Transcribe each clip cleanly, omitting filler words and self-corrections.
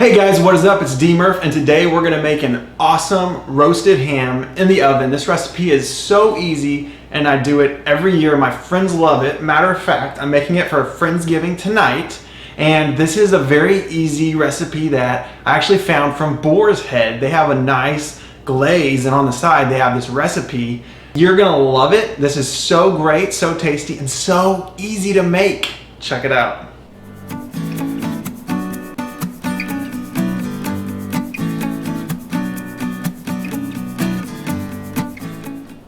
Hey guys, what is up? It's D-Murph, and today we're gonna make an awesome roasted ham in the oven. This recipe is so easy, and I do it every year. My friends love it. Matter of fact, I'm making it for Friendsgiving tonight, and this is a very easy recipe that I actually found from Boar's Head. They have a nice glaze, and on the side they have this recipe. You're gonna love it. This is so great, so tasty, and so easy to make. Check it out.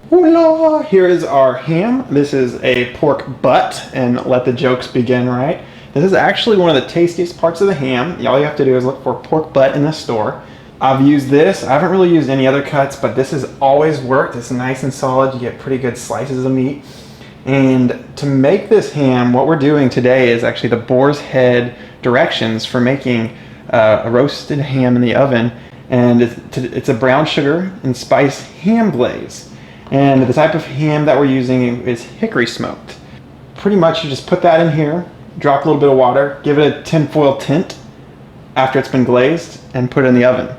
Hola! Here is our ham. This is a pork butt, and let the jokes begin, right? This is actually one of the tastiest parts of the ham. All you have to do is look for pork butt in the store. I've used this. I haven't really used any other cuts, but this has always worked. It's nice and solid. You get pretty good slices of meat. And to make this ham, what we're doing today is actually the Boar's Head directions for making a roasted ham in the oven. And it's a brown sugar and spice ham glaze. And the type of ham that we're using is hickory smoked. Pretty much you just put that in here, drop a little bit of water, give it a tinfoil tint after it's been glazed, and put it in the oven.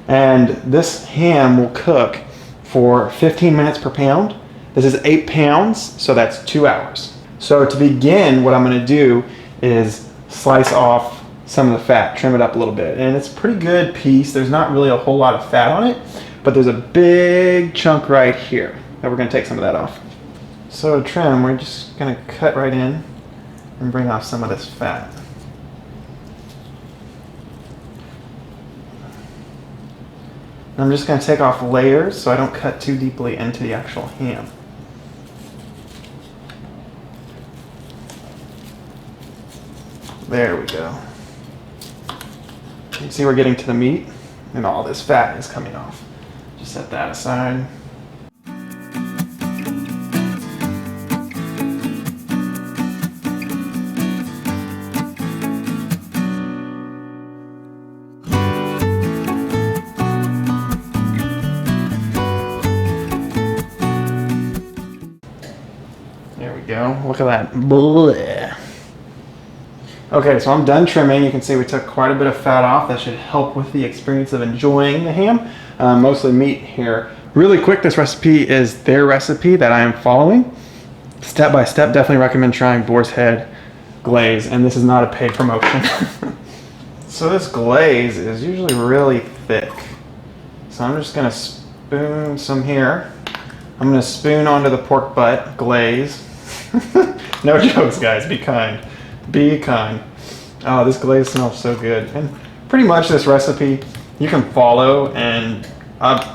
And this ham will cook for 15 minutes per pound. This is 8 pounds, so that's 2 hours. So to begin, what I'm gonna do is slice off some of the fat, trim it up a little bit. And it's a pretty good piece. There's not really a whole lot of fat on it, but there's a big chunk right here that we're going to take some of that off. So to trim, we're just going to cut right in and bring off some of this fat. And I'm just going to take off layers so I don't cut too deeply into the actual ham. There we go. You can see we're getting to the meat and all this fat is coming off. Just set that aside. There we go. Look at that. Blech. Okay, so I'm done trimming. You can see we took quite a bit of fat off. That should help with the experience of enjoying the ham. Mostly meat here. Really quick, this recipe is their recipe that I am following. Step by step, definitely recommend trying Boar's Head glaze, and this is not a paid promotion. So this glaze is usually really thick. So I'm just gonna spoon some here. I'm gonna spoon onto the pork butt glaze. No jokes, guys, be kind. Be kind. Oh, this glaze smells so good. And pretty much this recipe you can follow, and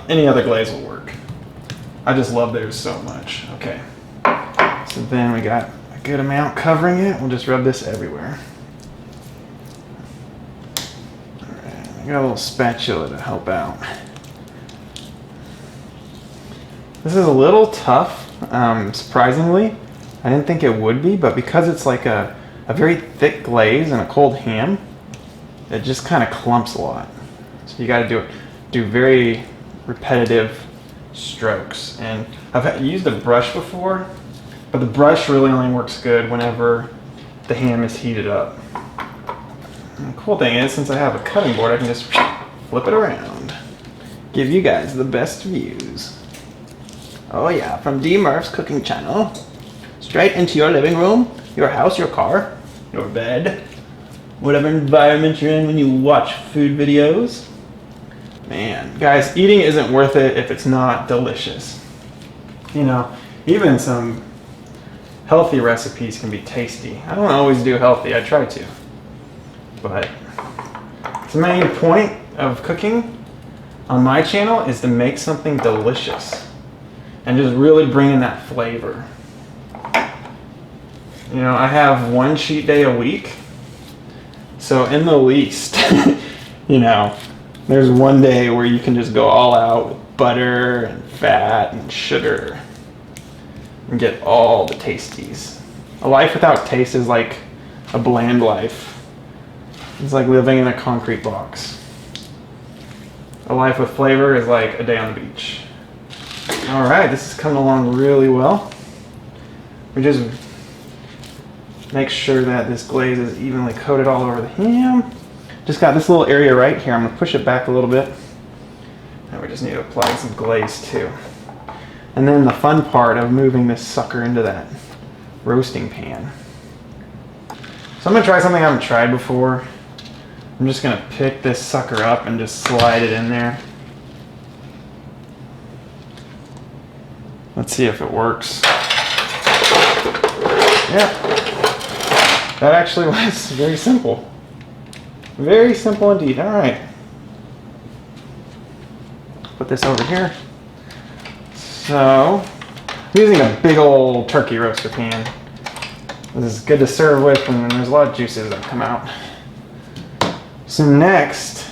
any other glaze will work. I just love theirs so much. Okay. So then we got a good amount covering it. We'll just rub this everywhere. Alright, I got a little spatula to help out. This is a little tough, surprisingly. I didn't think it would be, but because it's like a very thick glaze and a cold ham, it just kind of clumps a lot. So you got to do very repetitive strokes. And I've used a brush before, but the brush really only works good whenever the ham is heated up. And the cool thing is, since I have a cutting board, I can just flip it around. Give you guys the best views. Oh yeah, from D-Murph's cooking channel. Straight into your living room, your house, your car, your bed, whatever environment you're in when you watch food videos. Man, guys, eating isn't worth it if it's not delicious. You know, even some healthy recipes can be tasty. I don't always do healthy, I try to. But the main point of cooking on my channel is to make something delicious and just really bring in that flavor. You know, I have one cheat day a week, so in the least, you know, there's one day where you can just go all out with butter and fat and sugar and get all the tasties. A life without taste is like a bland life. It's like living in a concrete box. A life with flavor is like a day on the beach. All right, this is coming along really well. We just make sure that this glaze is evenly coated all over the ham. just got this little area right here. I'm gonna push it back a little bit. And we just need to apply some glaze too. And then the fun part of moving this sucker into that roasting pan. So I'm gonna try something I haven't tried before. I'm just gonna pick this sucker up and just slide it in there. Let's see if it works. Yeah, that actually was very simple. Very simple indeed. All right. Put this over here. So, I'm using a big old turkey roaster pan. This is good to serve with, and there's a lot of juices that come out. So next,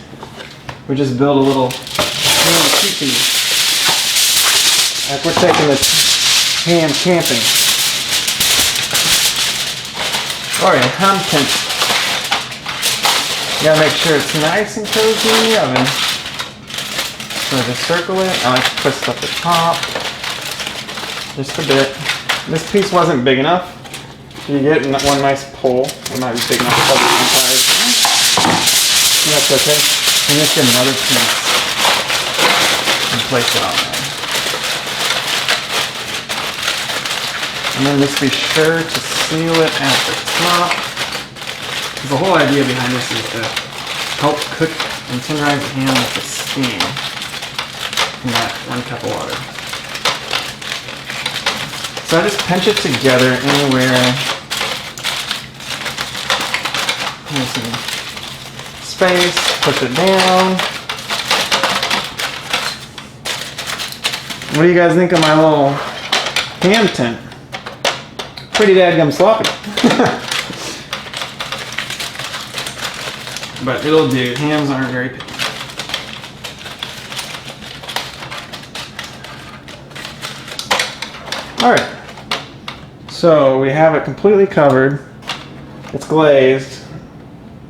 we just build a little teepee. Like we're taking this ham camping. Oh yeah, ham tent. You gotta make sure it's nice and cozy in the oven. So just circle it. I like to twist up the top just a bit. This piece wasn't big enough. If you get one nice pull, it might be big enough to cover the entire thing. That's okay. And just get another piece and place it on there. And then just be sure to seal it at the top. The whole idea behind this is to help cook and tenderize the ham with the steam in that 1 cup of water. So I just pinch it together anywhere. Here's some space, push it down. What do you guys think of my little ham tent? Pretty dadgum sloppy. But it'll do. Hams aren't very picky. Alright. So we have it completely covered. It's glazed.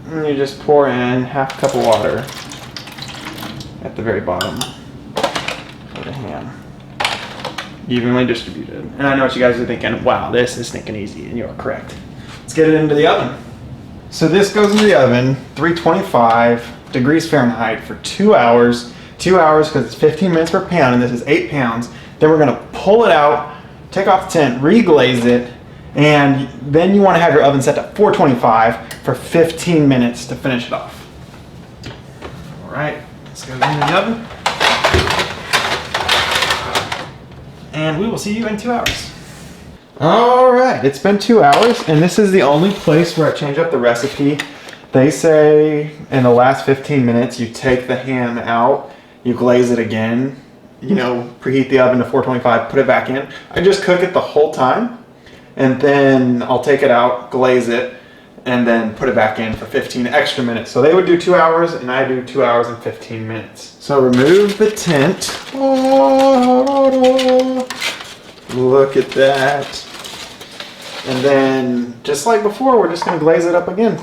And you just pour in half a cup of water at the very bottom of the ham. Evenly distributed. And I know what you guys are thinking, wow, this is stinking easy, and you're correct. Let's get it into the oven. So this goes into the oven, 325 degrees Fahrenheit for 2 hours. 2 hours because it's 15 minutes per pound, and this is 8 pounds. Then we're gonna pull it out, take off the tent, reglaze it, and then you wanna have your oven set to 425 for 15 minutes to finish it off. All right, let's go into the oven. And we will see you in 2 hours. All right, it's been 2 hours, and this is the only place where I change up the recipe. They say in the last 15 minutes, you take the ham out, you glaze it again, you know, preheat the oven to 425, put it back in. I just cook it the whole time, and then I'll take it out, glaze it, and then put it back in for 15 extra minutes. So they would do 2 hours, and I do 2 hours and 15 minutes. So remove the tint. Look at that. And then, just like before, we're just gonna glaze it up again.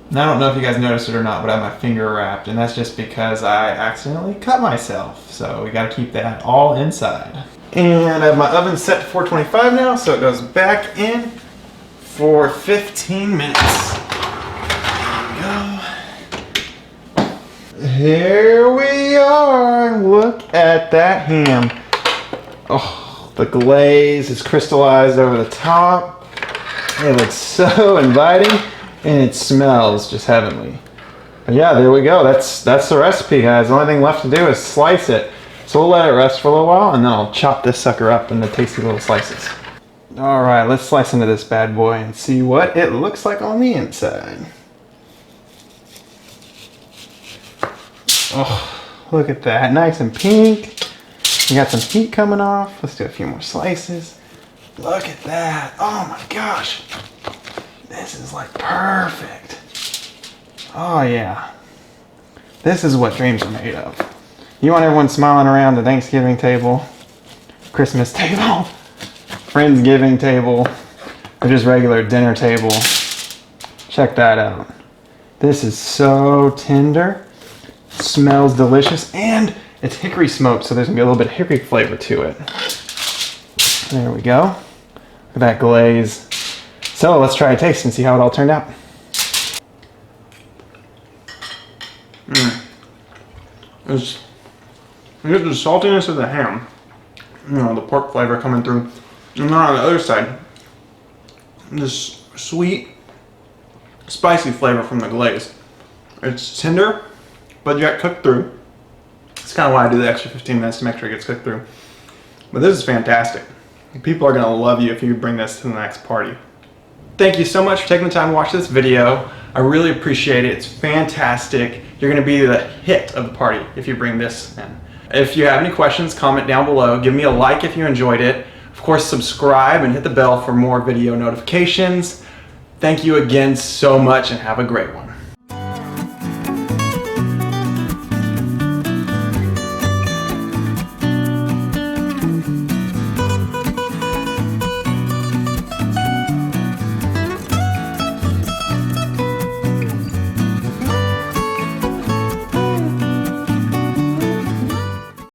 And I don't know if you guys noticed it or not, but I have my finger wrapped, and that's just because I accidentally cut myself. So we gotta keep that all inside. And I have my oven set to 425 now, so it goes back in for 15 minutes. Here we are. Look at that ham. Oh, the glaze is crystallized over the top. It looks so inviting. And it smells just heavenly. But yeah, there we go. That's the recipe, guys. The only thing left to do is slice it. So we'll let it rest for a little while, and then I'll chop this sucker up into tasty little slices. All right, let's slice into this bad boy and see what it looks like on the inside. Oh, look at that. Nice and pink. We got some heat coming off. Let's do a few more slices. Look at that. Oh my gosh. This is like perfect. Oh yeah. This is what dreams are made of. You want everyone smiling around the Thanksgiving table, Christmas table, Friendsgiving table, or just regular dinner table. Check that out. This is so tender, smells delicious, and it's hickory smoked, so there's gonna be a little bit of hickory flavor to it. There we go. Look at that glaze. So let's try a taste and see how it all turned out. You get the saltiness of the ham, you know, the pork flavor coming through, and then on the other side, this sweet, spicy flavor from the glaze. It's tender, but yet cooked through. That's kind of why I do the extra 15 minutes to make sure it gets cooked through. But this is fantastic. People are going to love you if you bring this to the next party. Thank you so much for taking the time to watch this video. I really appreciate it. It's fantastic. You're going to be the hit of the party if you bring this in. If you have any questions, comment down below. Give me a like if you enjoyed it. Of course, subscribe and hit the bell for more video notifications. Thank you again so much and have a great one.